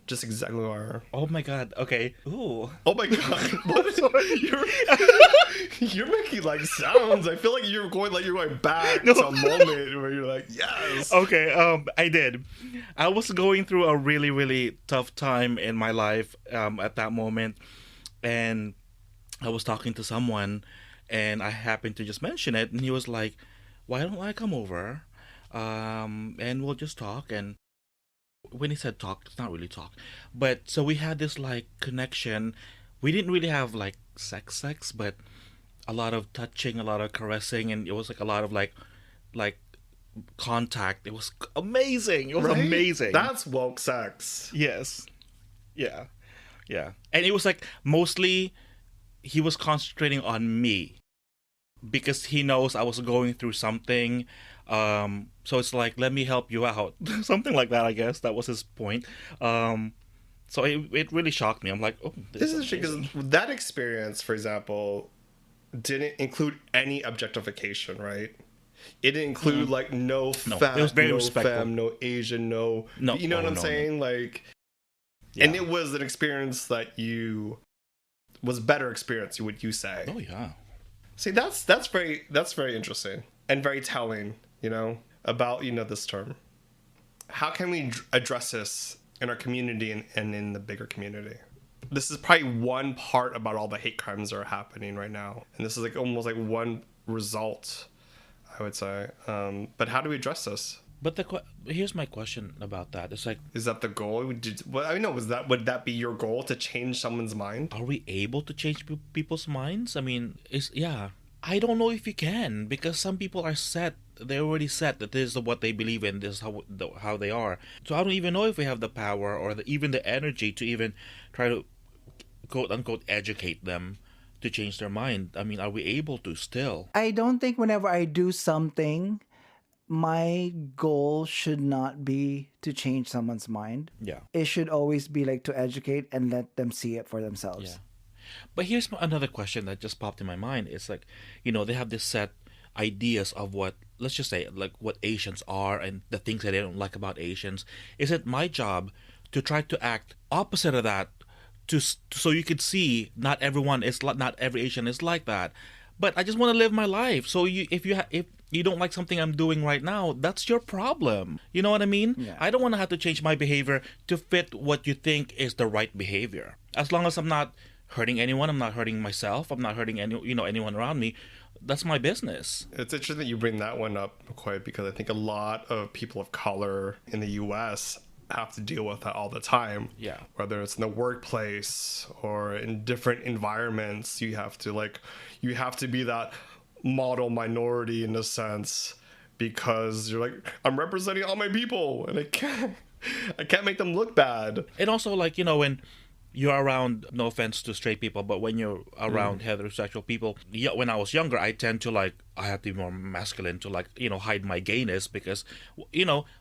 Just exactly what are. Oh my god. Okay. Ooh. Oh my god! What is, you're making like sounds. I feel like you're going back to a moment where you're like, yes. Okay, I did. I was going through a really, really tough time in my life at that moment, and I was talking to someone, and I happened to just mention it, and he was like, "Why don't I come over, and we'll just talk?" And when he said talk, it's not really talk, but so we had this like connection. We didn't really have like sex, but a lot of touching, a lot of caressing, and it was like a lot of like contact. It was amazing. It was Right? amazing. That's woke sex. Yes. Yeah. Yeah. And it was like mostly he was concentrating on me because he knows I was going through something. So it's like, let me help you out. Something like that, I guess. That was his point. So it really shocked me. I'm like, oh, This is because that experience, for example, didn't include any objectification, right? It didn't include like no fat, it was very no respectful. femme, no Asian, no. No, You know what oh, I'm no, saying? Like, Yeah. and it was an experience that was better experience. Would you say? Oh, yeah. See, that's very interesting and very telling. About this term. How can we address this in our community and in the bigger community? This is probably one part about all the hate crimes that are happening right now, and this is like almost like one result, I would say. But how do we address this? But here's my question about that. It's like, Is that the goal? Would that be your goal, to change someone's mind? are we able to change people's minds? I mean, I don't know if you can, because some people are set. They're already set that this is what they believe in. This is how they are. So I don't even know if we have the power or even the energy to even try to quote unquote educate them to change their mind. I mean, are we able to still? I don't think whenever I do something, my goal should not be to change someone's mind. Yeah. It should always be like to educate and let them see it for themselves. Yeah. But here's another question that just popped in my mind. It's like, they have this set ideas of what, let's just say, like what Asians are and the things that they don't like about Asians. Is it my job to try to act opposite of that, so you could see not every Asian is like that? But I just want to live my life. So if you don't like something I'm doing right now, that's your problem. You know what I mean? Yeah. I don't want to have to change my behavior to fit what you think is the right behavior. As long as I'm not hurting anyone, I'm not hurting myself, I'm not hurting anyone around me, that's my business. It's interesting that you bring that one up, McCoy, because I think a lot of people of color in the U.S. have to deal with that all the time. Yeah. Whether it's in the workplace or in different environments, you have to be that model minority in a sense, because you're like, I'm representing all my people and I can't make them look bad. And also, like, when you're around, no offense to straight people, but when you're around heterosexual people, when I was younger, I tend to I have to be more masculine to hide my gayness, because,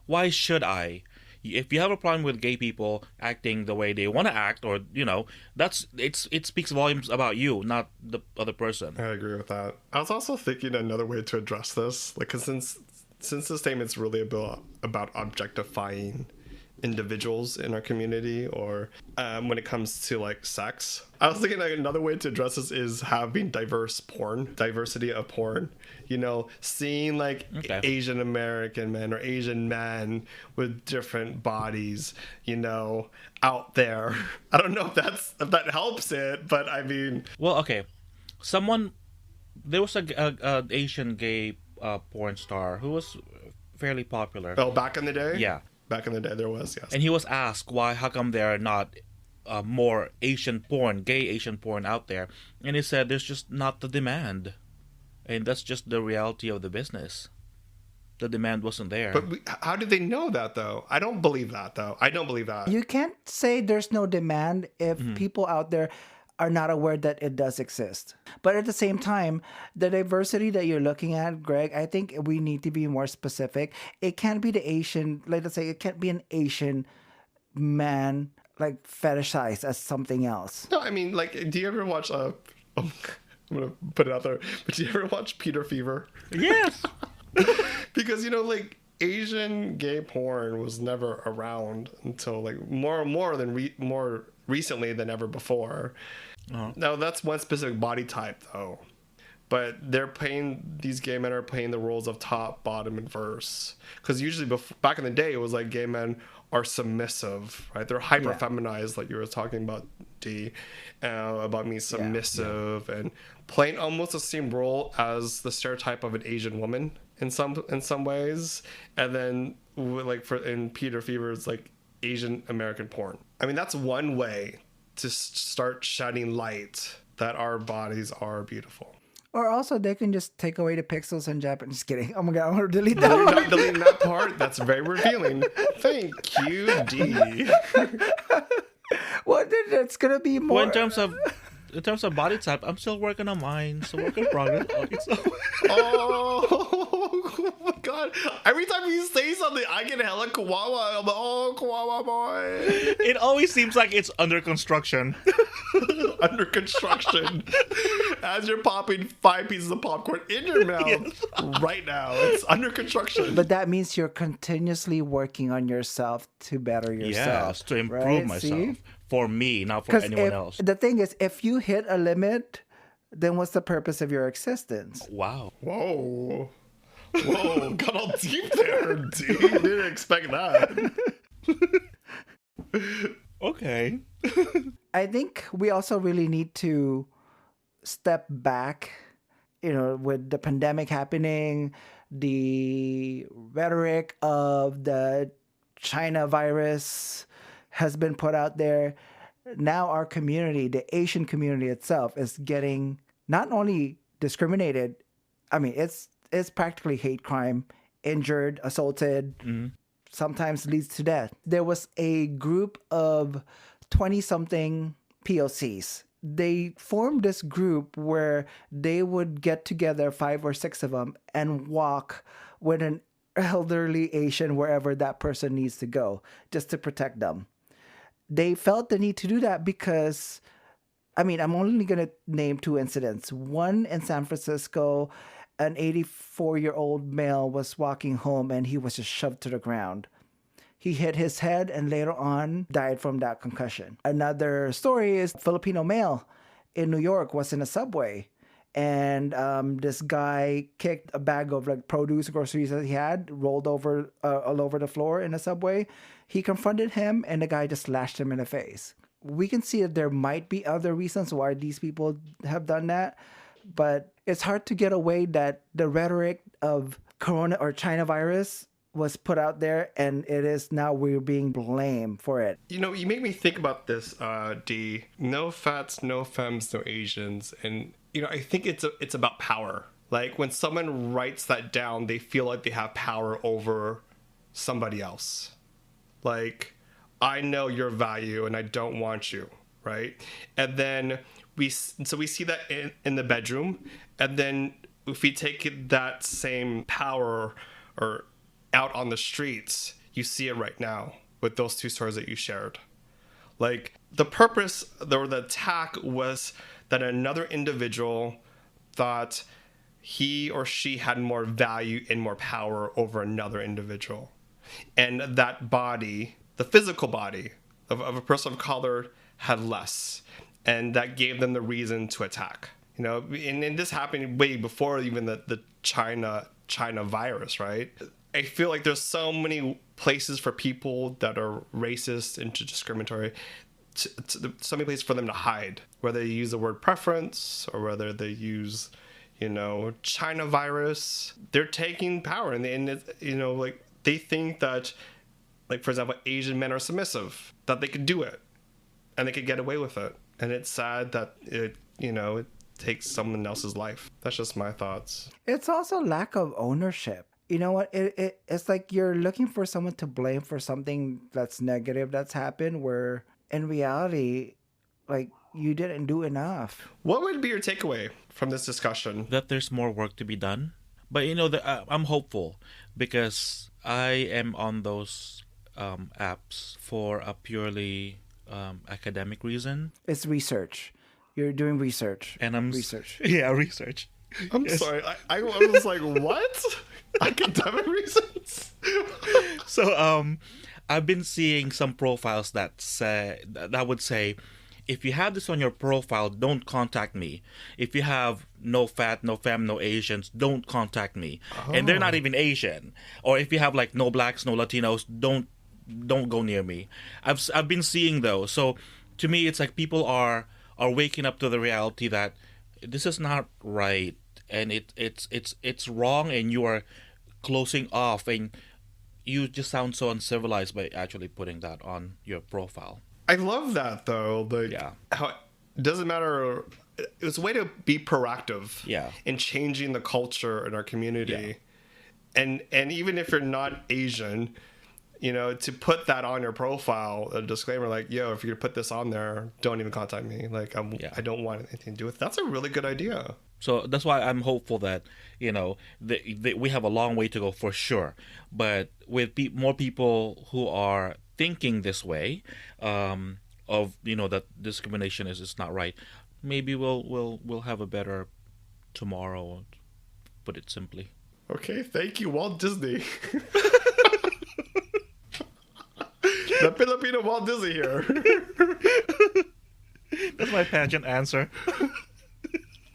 why should I? If you have a problem with gay people acting the way they want to act, or it speaks volumes about you, not the other person. I agree with that. I was also thinking another way to address this, like, 'cause since the statement's really about objectifying individuals in our community, or when it comes to like sex, I was thinking like another way to address this is having diversity of porn. Seeing like Asian American men or Asian men with different bodies, out there. I don't know if that helps it, but I mean, well, okay, there was a Asian gay porn star who was fairly popular. oh, back in the day, Yeah. back in the day there was, yes. And he was asked how come there are not more gay Asian porn out there, and he said there's just not the demand, and that's just the reality of the business. The demand wasn't there. But how did they know that, though? I don't believe that, though. I don't believe that. You can't say there's no demand if people out there are not aware that it does exist. But at the same time, the diversity that you're looking at, Greg, I think we need to be more specific. It can't be the Asian, like, let's say, it can't be an Asian man like fetishized as something else. No, I mean, like, do you ever watch I'm gonna put it out there, but do you ever watch Peter Fever? Yes. Because like Asian gay porn was never around until like more recently than ever before. Now that's one specific body type though, but these gay men are playing the roles of top, bottom, and verse. Because usually back in the day, it was like gay men are submissive, right? They're hyper feminized, like you were talking about, D, about me submissive and playing almost the same role as the stereotype of an Asian woman in some ways. And then like in Peter Fever, it's like Asian American porn. I mean, that's one way to start shining light that our bodies are beautiful. Or also, they can just take away the pixels in Japanese. Just kidding. Oh my god, I want to delete that. You're not deleting that part. That's very revealing. Thank you, D. Well, it's gonna be more. Well, in terms of body type, I'm still working on mine. So work in progress. Okay, so. Oh my god! Every time you say something, I get hella kawawa. I'm like, oh, kawawa boy. It always seems like it's under construction. Under construction. As you're popping 5 pieces of popcorn in your mouth right now. It's under construction. But that means you're continuously working on yourself to better yourself. Yes, to improve right? myself. See? For me, not for anyone else. The thing is, if you hit a limit, then what's the purpose of your existence? Wow. Whoa, got all deep there, dude. Didn't expect that. Okay. I think we also really need to step back, with the pandemic happening, the rhetoric of the China virus has been put out there. Now our community, the Asian community itself, is getting not only discriminated, I mean, it's practically hate crime, injured, assaulted, sometimes leads to death. There was a group of 20-something POCs. They formed this group where they would get together, 5 or 6 of them, and walk with an elderly Asian wherever that person needs to go, just to protect them. They felt the need to do that because, I mean, I'm only going to name 2 incidents. One in San Francisco, an 84-year-old male was walking home and he was just shoved to the ground. He hit his head and later on died from that concussion. Another story is a Filipino male in New York was in a subway. And this guy kicked a bag of like produce, groceries that he had, rolled over all over the floor in the subway. He confronted him, and the guy just lashed him in the face. We can see that there might be other reasons why these people have done that, but it's hard to get away that the rhetoric of Corona or China virus was put out there, and it is now we're being blamed for it. You make me think about this, D. No fats, no femmes, no Asians, and I think it's about power. Like when someone writes that down, they feel like they have power over somebody else. Like, I know your value and I don't want you, right? And then we see that in the bedroom, and then if we take that same power or out on the streets, you see it right now with those 2 stories that you shared. Like the purpose or the attack was that another individual thought he or she had more value and more power over another individual. And that body, the physical body of a person of color, had less. And that gave them the reason to attack. And this happened way before even the China virus, right? I feel like there's so many places for people that are racist and discriminatory, so many places for them to hide, whether they use the word preference or whether they use, China virus. They're taking power, and they think that, like, for example, Asian men are submissive, that they could do it and they could get away with it. And it's sad that it takes someone else's life. That's just my thoughts. It's also lack of ownership. you know what? It's like you're looking for someone to blame for something that's negative that's happened, where in reality, like, you didn't do enough. What would be your takeaway from this discussion? That there's more work to be done. But you know, I'm hopeful because I am on those apps for a purely academic reason, It's research. You're doing research. and I'm research. Yeah, research. I'm sorry. I was like, what? Academic reasons? So I've been seeing some profiles that would say, if you have this on your profile, don't contact me. If you have no fat, no femme, no Asians, don't contact me. And they're not even Asian. Or if you have like no blacks, no Latinos, don't go near me. I've been seeing those. So to me, it's like people are waking up to the reality that this is not right, and it's wrong, and you are closing off, and you just sound so uncivilized by actually putting that on your profile. I love that though. Like, Yeah. how it doesn't matter. It's a way to be proactive. Yeah. In changing the culture in our community, and even if you're not Asian, to put that on your profile, a disclaimer like, "Yo, if you're gonna put this on there, don't even contact me. Like, I don't want anything to do with." That's a really good idea. So that's why I'm hopeful that we have a long way to go for sure. But with more people who are thinking this way, of that discrimination is not right, maybe we'll have a better tomorrow. Put it simply. Okay, thank you, Walt Disney. The Filipino Walt Disney here. That's my pageant answer.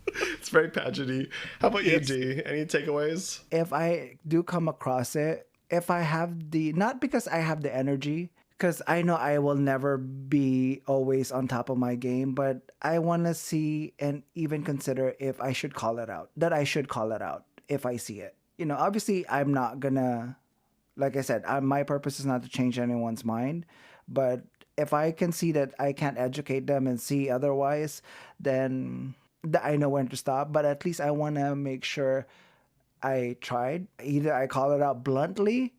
It's very pageanty. How about you, D? Any takeaways? If I do come across it, if I have not because I have the energy, because I know I will never be always on top of my game, but I want to see and even consider if I should call it out, that I should call it out if I see it. Obviously I'm not gonna, like I said, my purpose is not to change anyone's mind, but if I can see that I can't educate them and see otherwise, then I know when to stop. But at least I want to make sure I tried. Either I call it out bluntly,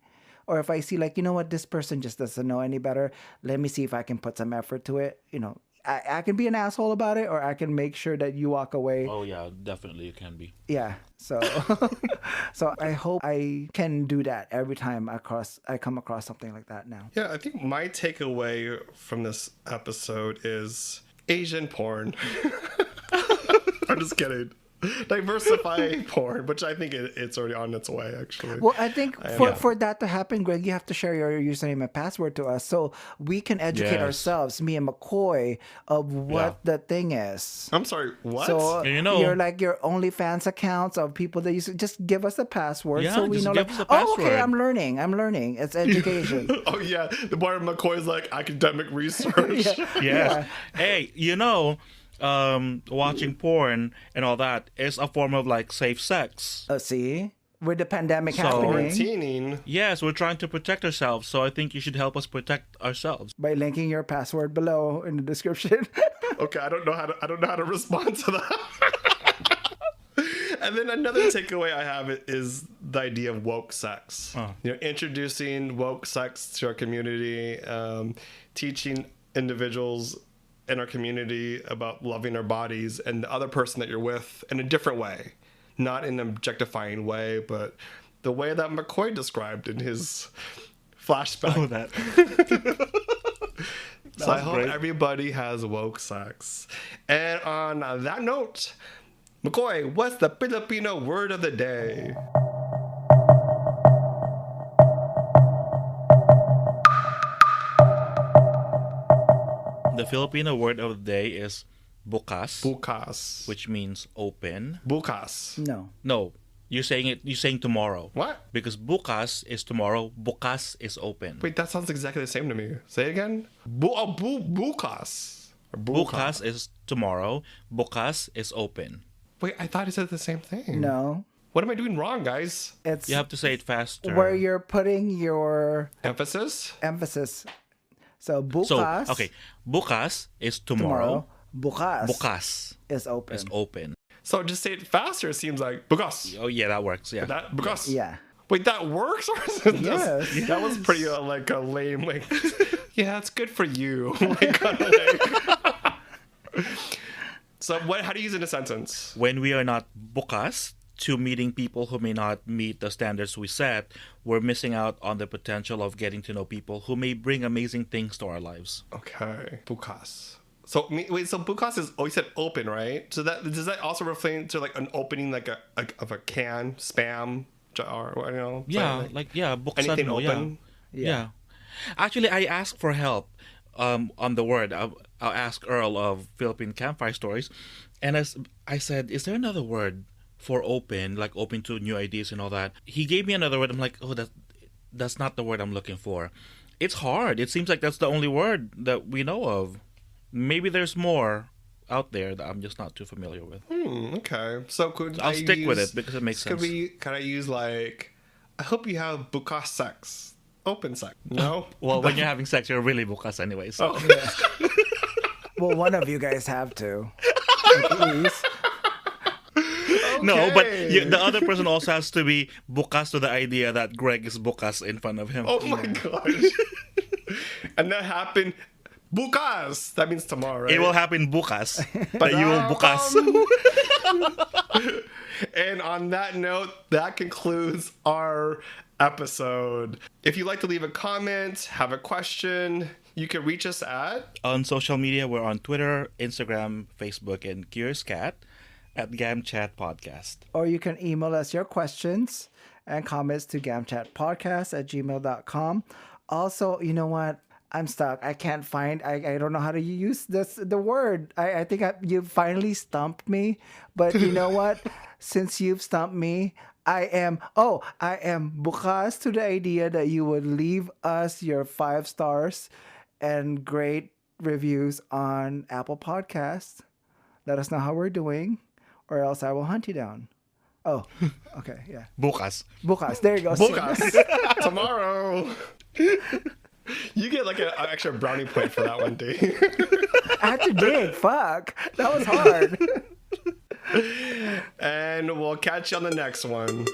or if I see, like, you know what, this person just doesn't know any better, let me see if I can put some effort to it. I can be an asshole about it, or I can make sure that you walk away. Oh yeah, definitely it can be. Yeah. So so I hope I can do that every time I come across something like that now. Yeah, I think my takeaway from this episode is Asian porn. I'm just kidding. Diversify porn, which I think it's already on its way, actually. Well, I think for that to happen, Greg, you have to share your username and password to us so we can educate ourselves, me and McCoy, of what the thing is. I'm sorry, what? So And you're like your OnlyFans accounts of people that just give us a password so we just know, give like, us a oh, okay, password. I'm learning. It's education. Oh, yeah. The part of McCoy's like academic research. Yes. Hey, watching porn and all that is a form of like safe sex. See? With the pandemic So- happening, Quarantining. Yes, we're trying to protect ourselves, so I think you should help us protect ourselves. by linking your password below in the description. Okay, I don't know how to respond to that. And then another takeaway I have is the idea of woke sex. Introducing woke sex to our community, teaching individuals in our community about loving our bodies and the other person that you're with in a different way, not in an objectifying way, but the way that McCoy described in his flashback. Oh, that. So I hope great. everybody has woke sex. And on that note, McCoy, what's the Filipino word of the day? The Filipino word of the day is bukas, Bukas. which means open. Bukas. No. No, you're saying tomorrow. What? Because bukas is tomorrow, bukas is open. Wait, that sounds exactly the same to me. Say it again. Bukas. Or Bukas is tomorrow, bukas is open. Wait, I thought he said the same thing. No. What am I doing wrong, guys? It's You have to say it faster. where you're putting your Emphasis? emphasis. So So, bukas. okay, bukas is tomorrow, Bukas. bukas is open. is open. So just say it faster. It seems like bukas. Oh yeah, that works. Yeah. That bukas. Yeah. Wait, that works? Or is it Yes. just, that was pretty like a lame, like, yeah, it's good for you. Like, kind of like. So how do you use it in a sentence? When we are not bukas to meeting people who may not meet the standards we set, we're missing out on the potential of getting to know people who may bring amazing things to our lives. Okay. Bukas. So wait, so bukas is, you said open, right? So that does that also refer to like an opening, like of a can, spam jar, or, Yeah, buksan anything mo, open. Yeah. Actually, I asked for help on the word. I'll ask Earl of Philippine Campfire Stories, and as I said, is there another word for open, like open to new ideas and all that? He gave me another word. I'm like, oh, that's not the word I'm looking for. It's hard. It seems like that's the only word that we know of. Maybe there's more out there that I'm just not too familiar with. Okay. So I'll stick with it because it makes sense. Can I use like, I hope you have bukas sex, open sex? No. Well, when you're having sex, you're really bukas anyway. So. Well, one of you guys have to. At least. No, but the other person also has to be bukas to the idea that Greg is bukas in front of him. Oh my gosh. And that happened. Bukas. That means tomorrow, right? It will happen bukas. That you will bukas. And on that note, that concludes our episode. If you'd like to leave a comment, have a question, you can reach us at... On social media, we're on Twitter, Instagram, Facebook, and CuriousCat at GamChat Podcast. Or you can email us your questions and comments to gamchatpodcast@gmail.com. Also, you know what? I'm stuck. I can't find. I don't know how to use the word. I think you finally stumped me. But you know what? Since you've stumped me, I am bukas to the idea that you would leave us your 5 stars and great reviews on Apple Podcasts. Let us know how we're doing, or else I will hunt you down. Oh, okay, yeah. Bukas. Bukas. There you go. Bukas. Tomorrow. You get like an extra brownie point for that one, Dave. I had to dig. Fuck. That was hard. And we'll catch you on the next one.